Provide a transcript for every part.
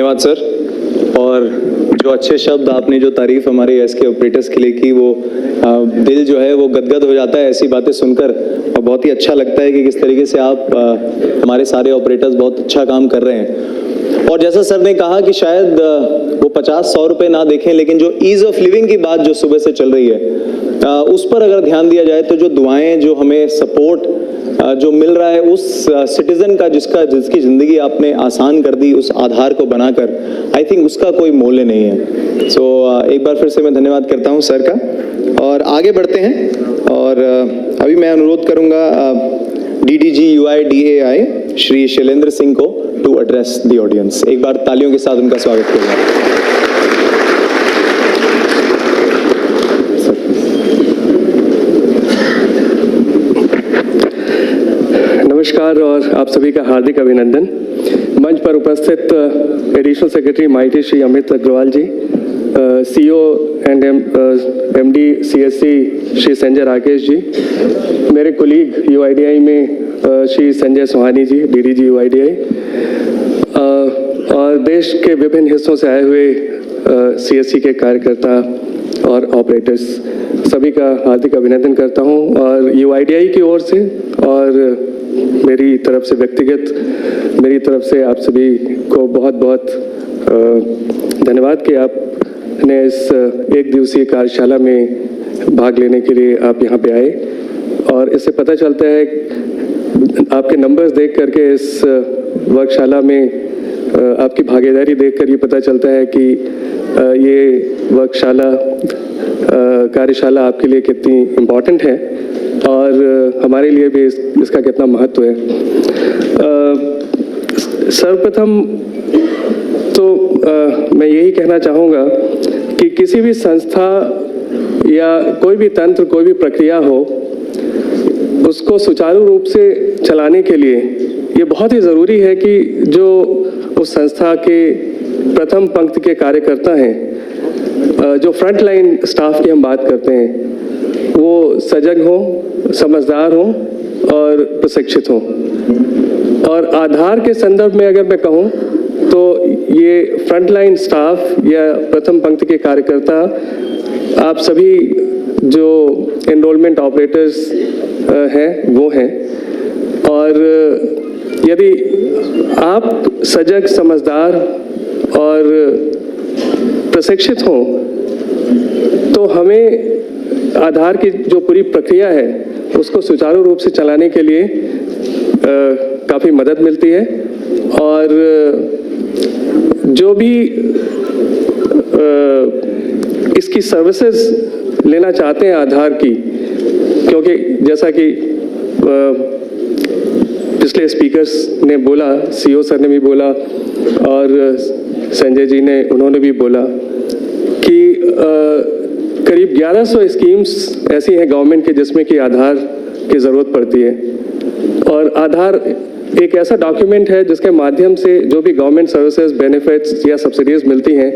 धन्यवाद सर। और जो अच्छे शब्द आपने, जो तारीफ हमारे एसके ऑपरेटर्स के लिए की, वो दिल जो है वो गदगद हो जाता है ऐसी बातें सुनकर। और बहुत ही अच्छा लगता है कि किस तरीके से आप हमारे सारे ऑपरेटर्स बहुत अच्छा काम कर रहे हैं। और जैसा सर ने कहा कि शायद वो 50-100 रुपए ना देखें, लेकिन जो ईज ऑफ लिविंग की बात जो सुबह से चल रही है उस पर अगर ध्यान दिया जाए तो जो दुआएं, जो हमें सपोर्ट जो मिल रहा है उस सिटीजन का जिसकी जिंदगी आपने आसान कर दी उस आधार को बनाकर, आई थिंक उसका कोई मूल्य नहीं है। सो एक बार फिर से मैं धन्यवाद करता हूं सर का। और आगे बढ़ते हैं और अभी मैं अनुरोध करूंगा DDG UIDAI श्री शैलेंद्र सिंह को टू एड्रेस द ऑडियंस। एक बार तालियों के साथ उनका स्वागत करूंगा। नमस्कार और आप सभी का हार्दिक अभिनंदन। मंच पर उपस्थित additional secretary MeitY Shri Amit Agarwal ji, CEO and MD CSC Shri Sanjay Rakesh ji, मेरे कोलीग UIDAI में श्री संजय सोहानी जी DDG UIDAI, और देश के विभिन्न हिस्सों से आए हुए CSC के कार्यकर्ता और ऑपरेटर्स, सभी का हार्दिक अभिनंदन करता हूं। और UIDAI की ओर से और मेरी तरफ से व्यक्तिगत मेरी तरफ से आप सभी को बहुत बहुत धन्यवाद कि आपने इस एक दिवसीय कार्यशाला में भाग लेने के लिए आप यहाँ पे आए। और इससे पता चलता है, आपके नंबर्स देख करके इस वर्कशाला में आपकी भागीदारी देखकर ये पता चलता है कि ये वर्कशाला कार्यशाला आपके लिए कितनी इम्पोर्टेंट है और हमारे लिए भी इसका कितना महत्व है। सर्वप्रथम तो मैं यही कहना चाहूँगा कि किसी भी संस्था या कोई भी तंत्र, कोई भी प्रक्रिया हो, उसको सुचारू रूप से चलाने के लिए ये बहुत ही ज़रूरी है कि जो उस संस्था के प्रथम पंक्ति के कार्यकर्ता हैं, जो फ्रंट लाइन स्टाफ की हम बात करते हैं, वो सजग हों, समझदार हों और प्रशिक्षित हों। और आधार के संदर्भ में अगर मैं कहूँ तो ये फ्रंट लाइन स्टाफ या प्रथम पंक्ति के कार्यकर्ता आप सभी जो एनरोलमेंट ऑपरेटर्स हैं वो हैं। और यदि आप सजग, समझदार और प्रशिक्षित हों तो हमें आधार की जो पूरी प्रक्रिया है उसको सुचारू रूप से चलाने के लिए काफ़ी मदद मिलती है। और जो भी इसकी सर्विसेज लेना चाहते हैं आधार की, क्योंकि जैसा कि पिछले स्पीकर्स ने बोला, CEO सर ने भी बोला और संजय जी ने उन्होंने भी बोला कि करीब 1100 स्कीम्स ऐसी हैं गवर्नमेंट के जिसमें कि आधार की ज़रूरत पड़ती है। और आधार एक ऐसा डॉक्यूमेंट है जिसके माध्यम से जो भी गवर्नमेंट सर्विसेज, बेनिफिट्स या सब्सिडीज मिलती हैं,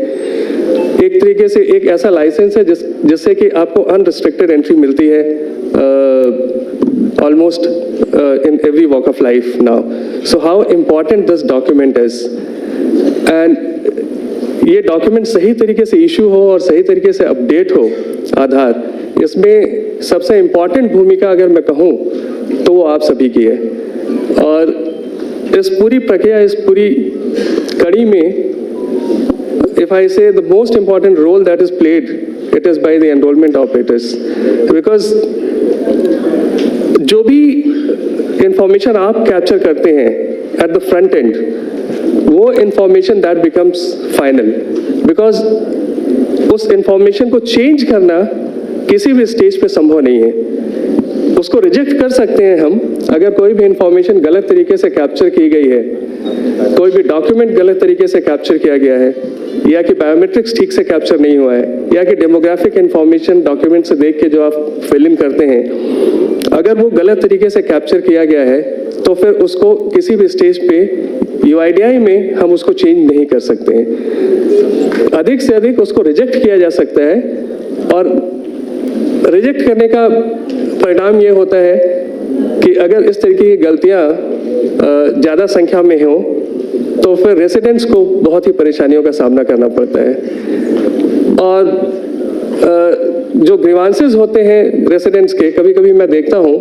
एक तरीके से एक ऐसा लाइसेंस है जिससे कि आपको अनरिस्ट्रिक्टेड एंट्री मिलती है almost in every walk of life now. So how important this document is, and ये डॉक्यूमेंट सही तरीके से इशू हो और सही तरीके से अपडेट हो आधार, इसमें सबसे इम्पॉर्टेंट भूमिका अगर मैं कहूँ तो वो आप सभी की है। और इस पूरी प्रक्रिया, इस पूरी कड़ी में if I say the most important role that is played, it is by the enrollment operators, because जो भी इंफॉर्मेशन आप कैप्चर करते हैं एट द फ्रंट एंड, वो information that becomes final, because उस इंफॉर्मेशन को चेंज करना किसी भी स्टेज पे संभव नहीं है। उसको रिजेक्ट कर सकते हैं हम अगर कोई भी इंफॉर्मेशन गलत तरीके से कैप्चर की गई है, कोई भी डॉक्यूमेंट गलत तरीके से कैप्चर किया गया है, या कि बायोमेट्रिक्स ठीक से कैप्चर नहीं हुआ है, या कि डेमोग्राफिक इंफॉर्मेशन डॉक्यूमेंट से देख के जो आप फिल इन करते हैं अगर वो गलत तरीके से कैप्चर किया गया है तो फिर उसको किसी भी स्टेज पे UIDAI में हम उसको चेंज नहीं कर सकते हैं। अधिक से अधिक उसको रिजेक्ट किया जा सकता है, और रिजेक्ट करने का परिणाम ये होता है कि अगर इस तरीके की गलतियाँ ज़्यादा संख्या में हों तो फिर रेसिडेंट्स को बहुत ही परेशानियों का सामना करना पड़ता है। और जो ग्रीवांसेस होते हैं रेसिडेंट्स के, कभी कभी मैं देखता हूँ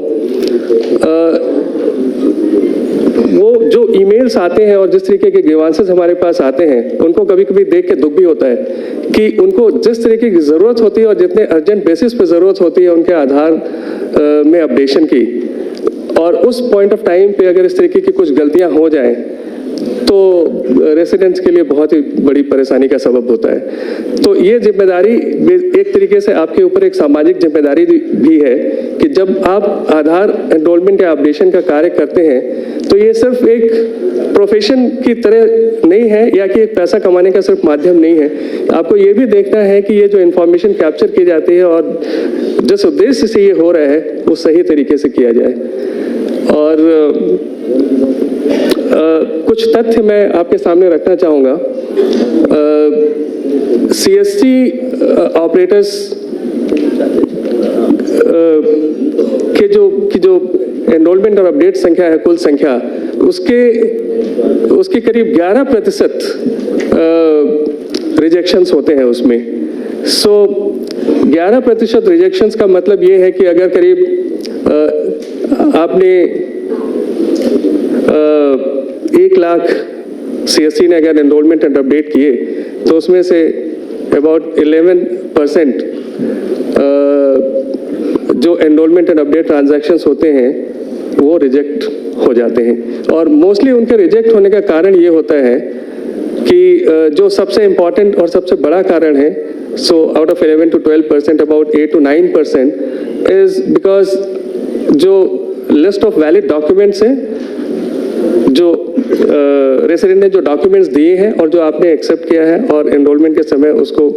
वो जो ईमेल्स आते हैं और जिस तरीके के ग्रीवांसेस हमारे पास आते हैं, उनको कभी कभी देख के दुख भी होता है कि उनको जिस तरीके की ज़रूरत होती है और जितने अर्जेंट बेसिस पे ज़रूरत होती है उनके आधार में अपडेशन की, और उस पॉइंट ऑफ टाइम पे अगर इस तरीके की कुछ गलतियां हो जाएं तो रेसिडेंट्स के लिए बहुत ही बड़ी परेशानी का सबब होता है। तो ये जिम्मेदारी एक तरीके से आपके ऊपर एक सामाजिक जिम्मेदारी भी है कि जब आप आधार एनरोलमेंट या अपडेशन का कार्य करते हैं तो ये सिर्फ एक प्रोफेशन की तरह नहीं है या कि एक पैसा कमाने का सिर्फ माध्यम नहीं है। आपको ये भी देखना है कि ये जो इन्फॉर्मेशन कैप्चर की जाती है और जिस उद्देश्य से ये हो रहा है वो सही तरीके से किया जाए। और कुछ तथ्य मैं आपके सामने रखना चाहूँगा। CSC ऑपरेटर्स के जो एनरोलमेंट और अपडेट संख्या है, कुल संख्या, उसके करीब 11% रिजेक्शंस होते हैं उसमें। सो 11% रिजेक्शंस का मतलब ये है कि अगर करीब आपने 1 लाख CSC ने अगर एनरोलमेंट एंड अपडेट किए तो उसमें से अबाउट 11% जो एनरोलमेंट एंड अपडेट ट्रांजैक्शंस होते हैं वो रिजेक्ट हो जाते हैं। और मोस्टली उनके रिजेक्ट होने का कारण ये होता है कि जो सबसे इम्पॉर्टेंट और सबसे बड़ा कारण है, so out of 11 to 12%, about 8 to 9% is because जो लिस्ट ऑफ वैलिड डॉक्यूमेंट्स हैं, जो रेसिडेंट ने जो डॉक्यूमेंट्स दिए हैं और जो आपने एक्सेप्ट किया है और एनरोलमेंट के समय उसको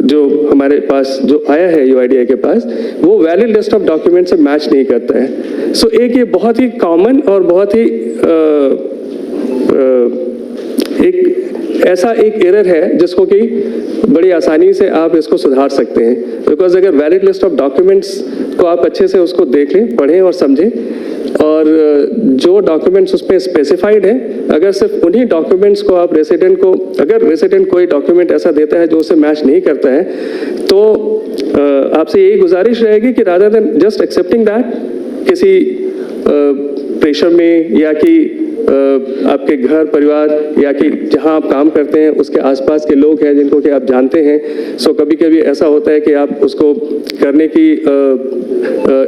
जो हमारे पास जो आया है UIDAI के पास, वो वैलिड लिस्ट ऑफ डॉक्यूमेंट से मैच नहीं करता है। सो एक ये बहुत ही कॉमन और बहुत ही एक ऐसा एक एरर है जिसको कि बड़ी आसानी से आप इसको सुधार सकते हैं। बिकॉज अगर वैलिड लिस्ट ऑफ डॉक्यूमेंट्स को आप अच्छे से उसको देख लें, पढ़ें और समझें, और जो डॉक्यूमेंट्स उसमें स्पेसिफाइड है, अगर सिर्फ उन्हीं डॉक्यूमेंट्स को आप रेसिडेंट को, अगर रेसिडेंट कोई डॉक्यूमेंट ऐसा देता है जो उसे मैच नहीं करता है, तो आपसे यही गुजारिश रहेगी कि rather than just accepting that, किसी प्रेशर में या कि आपके घर परिवार या कि जहां आप काम करते हैं उसके आसपास के लोग हैं जिनको कि आप जानते हैं, सो कभी कभी ऐसा होता है कि आप उसको करने की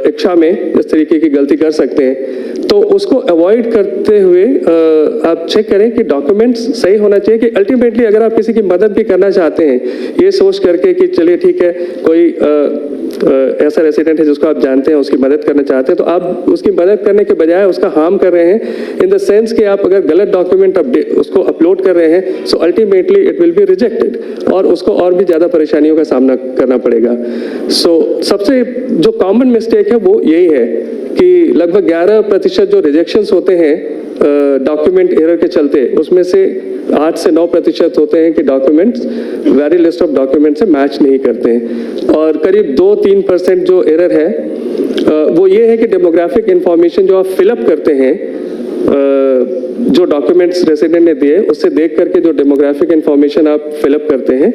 इच्छा में इस तरीके की गलती कर सकते हैं। तो उसको अवॉइड करते हुए आप चेक करें कि डॉक्यूमेंट्स सही होना चाहिए। कि अल्टीमेटली अगर आप किसी की मदद भी करना चाहते हैं ये सोच करके कि चलिए ठीक है, कोई ऐसा रेसिडेंट है जिसको आप जानते हैं, उसकी मदद करना चाहते हैं, तो आप उसकी मदद करने के बजाय उसका हार्म कर रहे हैं इन द सेंस कि आप अगर गलत डॉक्यूमेंट उसको अपलोड कर रहे हैं, so ultimately it will be rejected और उसको और भी ज़्यादा परेशानियों का सामना करना पड़ेगा। सो सबसे जो कॉमन मिस्टेक है वो यही है कि लगभग 11% जो रिजेक्शंस होते हैं डॉक्यूमेंट एरर के चलते, उसमें से 8 से 9% होते हैं कि documents valid list of document से मैच नहीं करते हैं। और करीब 2-3% जो एरर है वो ये है कि डेमोग्राफिक इंफॉर्मेशन जो आप फिलअप करते हैं, जो डॉक्यूमेंट्स रेसिडेंट ने दिए उससे देख करके जो डेमोग्राफिक इंफॉर्मेशन आप फिलअप करते हैं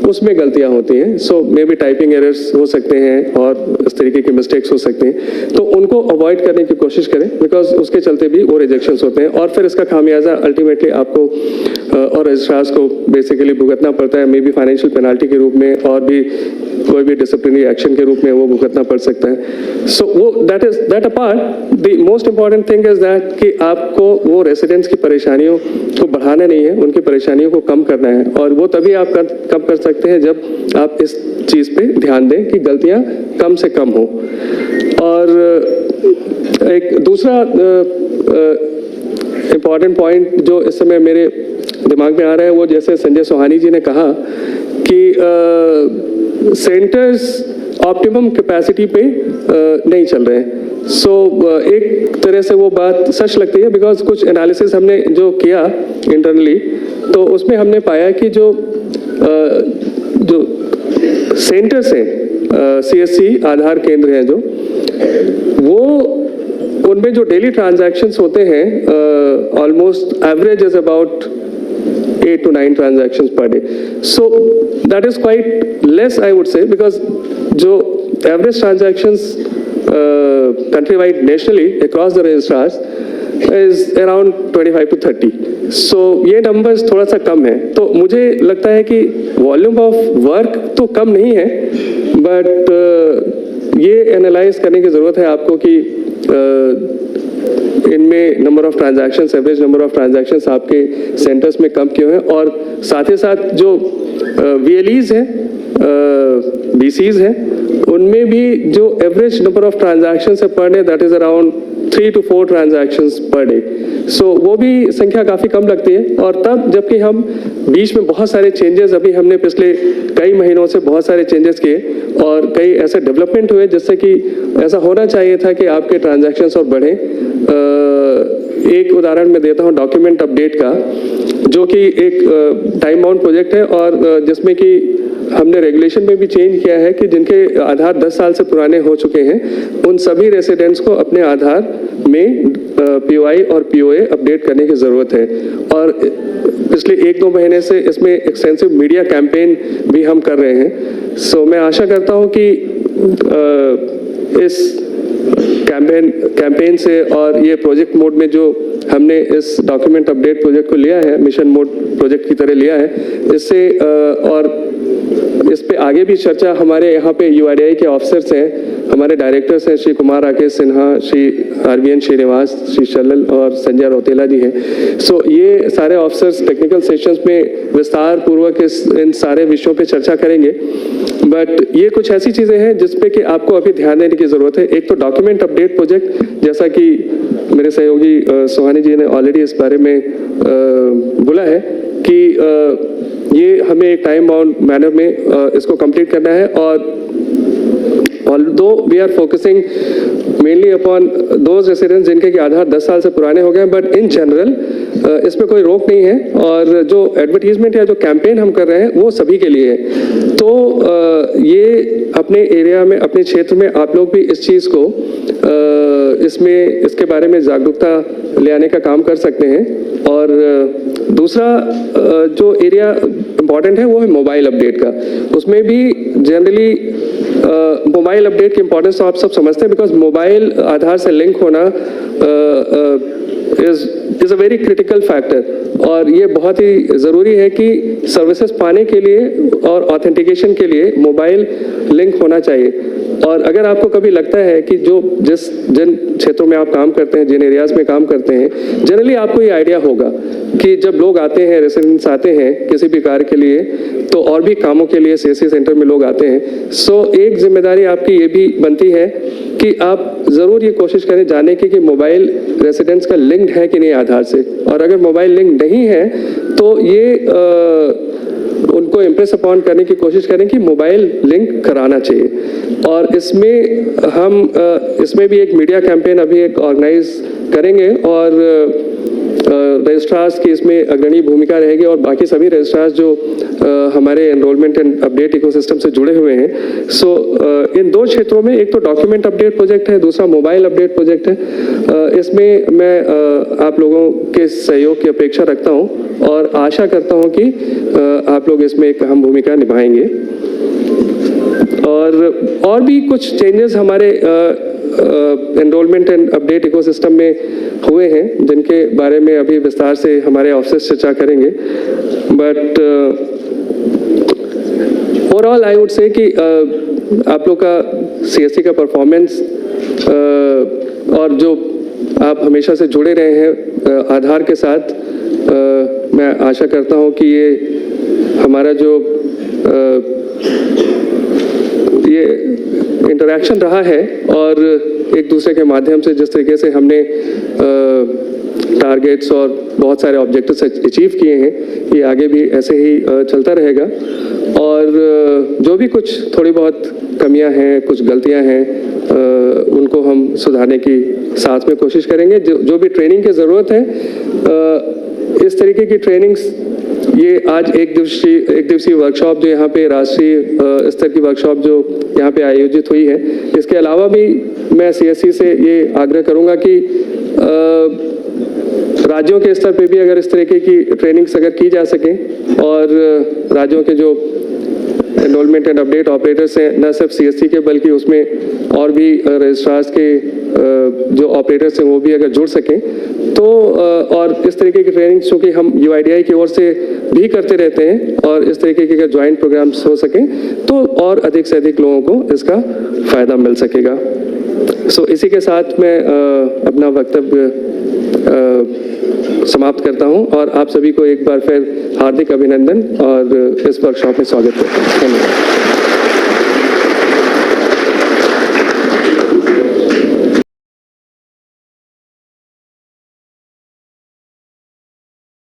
उसमें गलतियां होती हैं। सो मे बी टाइपिंग एरर्स हो सकते हैं और इस तरीके की मिस्टेक्स हो सकते हैं, तो उनको अवॉइड करने की कोशिश करें बिकॉज उसके चलते भी वो रिजेक्शंस होते हैं और फिर इसका खामियाजा अल्टीमेटली आपको और रजिस्ट्रार्स को बेसिकली भुगतना पड़ता है, मे बी फाइनेंशियल पेनाल्टी के रूप में और भी कोई भी डिसिप्लिनरी एक्शन के रूप में वो भुगतना पड़ सकता है। सो वो that apart the most important thing is that कि आपको वो रेसिडेंट्स की परेशानियों को बढ़ाना नहीं है, उनकी परेशानियों को कम करना है, और वो तभी आप कम कर सकते हैं जब आप इस चीज़ पे ध्यान दें कि गलतियां कम से कम हो। और एक दूसरा इम्पॉर्टेंट पॉइंट जो इस समय मेरे दिमाग में आ रहा है वो जैसे संजय सोहानी जी ने कहा कि सेंटर्स ऑप्टिमम कैपेसिटी पे नहीं चल रहे हैं। सो एक तरह से वो बात सच लगती है बिकॉज कुछ एनालिसिस हमने जो किया इंटरनली तो उसमें हमने पाया कि जो सेंटर्स हैं CSC आधार केंद्र हैं जो वो उनमें जो डेली ट्रांजैक्शंस होते हैं almost average is about 8 to 9 transactions per day. So that is quite less, I would say, because जो average transactions countrywide nationally across the registrars is around 25 to 30. So ये numbers थोड़ा सा कम है. तो मुझे लगता है कि volume of work तो कम नहीं है, but ये analyze करने की ज़रूरत है आपको कि इनमें number of transactions, average number of transactions आपके सेंटर्स में कम क्यों हैं, और साथ ही साथ जो VLEs हैं, BCs हैं, उनमें भी जो एवरेज नंबर ऑफ ट्रांजैक्शंस है per day that is around 3 to 4 transactions per day. So वो भी संख्या काफ़ी कम लगती है. और तब जबकि हम बीच में बहुत सारे चेंजेस, अभी हमने पिछले कई महीनों से बहुत सारे चेंजेस किए और कई ऐसे डेवलपमेंट हुए जिससे कि ऐसा होना चाहिए था कि आपके ट्रांजैक्शंस और बढ़े. एक उदाहरण मैं देता हूँ डॉक्यूमेंट अपडेट का, जो कि एक टाइम बाउंड प्रोजेक्ट है और जिसमें कि हमने रेगुलेशन में भी चेंज किया है कि जिनके आधार 10 साल से पुराने हो चुके हैं उन सभी रेसिडेंट्स को अपने आधार में POI और POA अपडेट करने की ज़रूरत है. और पिछले 1-2 महीने से इसमें एक्सटेंसिव मीडिया कैंपेन भी हम कर रहे हैं. सो मैं आशा करता हूँ कि इस कैंपेन से और ये प्रोजेक्ट मोड में जो हमने इस डॉक्यूमेंट अपडेट प्रोजेक्ट को लिया है, मिशन मोड प्रोजेक्ट की तरह लिया है, इससे और इस पे आगे भी चर्चा हमारे यहाँ पे UIDAI के ऑफिसर्स हैं, हमारे डायरेक्टर्स हैं, श्री कुमार राकेश सिन्हा, श्री RVN श्रीनिवास, श्री शलल और संजय रौतेला जी हैं. सो ये सारे ऑफिसर्स टेक्निकल सेशंस में विस्तार पूर्वक इन सारे विषयों पे चर्चा करेंगे. बट ये कुछ ऐसी चीज़ें हैं जिस पे कि आपको अभी ध्यान देने की ज़रूरत है. एक तो डॉक्यूमेंट अपडेट प्रोजेक्ट, जैसा कि मेरे सहयोगी सुहानी जी ने ऑलरेडी इस बारे में बोला है कि ये हमें एक टाइम बाउंड मैनर में इसको कंप्लीट करना है. और although we are focusing mainly upon those residents जिनके कि आधार 10 साल से पुराने हो गए, बट इन जनरल इसमें कोई रोक नहीं है. और जो एडवर्टीजमेंट या जो कैंपेन हम कर रहे हैं वो सभी के लिए है. तो ये अपने एरिया में, अपने क्षेत्र में आप लोग भी इस चीज़ को इसमें इसके बारे में जागरूकता ले आने का काम कर सकते हैं. और दूसरा जो एरिया इम्पॉर्टेंट है वो है मोबाइल अपडेट का. उसमें भी जनरली मोबाइल अपडेट की इंपॉर्टेंस तो आप सब समझते हैं, बिकॉज मोबाइल आधार से लिंक होना is a very critical factor. और ये बहुत ही ज़रूरी है कि सर्विसेज पाने के लिए और ऑथेंटिकेशन के लिए मोबाइल लिंक होना चाहिए. और अगर आपको कभी लगता है कि जिन क्षेत्रों में आप काम करते हैं, जिन एरियाज में काम करते हैं, जनरली आपको ये आइडिया होगा कि जब लोग आते हैं, रेसिडेंट्स आते हैं किसी भी कार्य के लिए, तो और भी कामों के लिए CSC सेंटर में लोग आते हैं. सो एक जिम्मेदारी आपकी ये भी बनती है कि आप ज़रूर ये कोशिश करें जानने की कि मोबाइल रेसिडेंट्स का लिंक्ड है कि नहीं आधार से. और अगर मोबाइल लिंक नहीं है तो ये उनको इम्प्रेस अपॉन करने की कोशिश करें कि मोबाइल लिंक कराना चाहिए. और इसमें भी एक मीडिया कैंपेन अभी एक ऑर्गेनाइज करेंगे और रजिस्ट्रार्स की इसमें अग्रणी भूमिका रहेगी और बाकी सभी रजिस्ट्रार्स जो हमारे एनरोलमेंट एंड अपडेट इकोसिस्टम से जुड़े हुए हैं. सो इन 2 क्षेत्रों में, एक तो डॉक्यूमेंट अपडेट प्रोजेक्ट है, दूसरा मोबाइल अपडेट प्रोजेक्ट है. इसमें मैं आप लोगों के सहयोग की अपेक्षा रखता हूं और आशा करता हूं कि आप लोग इसमें एक अहम भूमिका निभाएंगे. और भी कुछ चेंजेस हमारे एनरोलमेंट एंड अपडेट इकोसिस्टम में हुए हैं जिनके बारे में अभी विस्तार से हमारे ऑफिसर्स चर्चा करेंगे. But overall I would say कि आप लोग का CSC का परफॉर्मेंस और जो आप हमेशा से जुड़े रहे हैं आधार के साथ, मैं आशा करता हूं कि ये हमारा जो ये इंटरैक्शन रहा है और एक दूसरे के माध्यम से जिस तरीके से हमने टारगेट्स और बहुत सारे ऑब्जेक्टिव्स अचीव किए हैं, ये आगे भी ऐसे ही चलता रहेगा. और जो भी कुछ थोड़ी बहुत कमियां हैं, कुछ गलतियां हैं, उनको हम सुधारने की साथ में कोशिश करेंगे. जो भी ट्रेनिंग की ज़रूरत है, इस तरीके की ट्रेनिंग्स ये आज एक दिवसीय वर्कशॉप जो यहाँ पे राष्ट्रीय स्तर की वर्कशॉप जो यहाँ पे आयोजित हुई है, इसके अलावा भी मैं सीएससी से ये आग्रह करूँगा कि राज्यों के स्तर पे भी अगर इस तरीके की ट्रेनिंग्स अगर की जा सके और राज्यों के जो एनरोलमेंट एंड अपडेट ऑपरेटर्स हैं, न सिर्फ सीएससी के बल्कि उसमें और भी रजिस्ट्रार्स के जो ऑपरेटर्स हैं वो भी अगर जुड़ सकें तो और इस तरीके की ट्रेनिंग चूँकि हम UIDAI की ओर से भी करते रहते हैं और इस तरीके के अगर ज्वाइंट प्रोग्राम्स हो सकें तो और अधिक से अधिक लोगों को इसका फ़ायदा मिल सकेगा। सो इसी के साथ मैं अपना वक्तव्य समाप्त करता हूं और आप सभी को एक बार फिर हार्दिक अभिनंदन और इस वर्कशॉप में स्वागत करता हूं। धन्यवाद।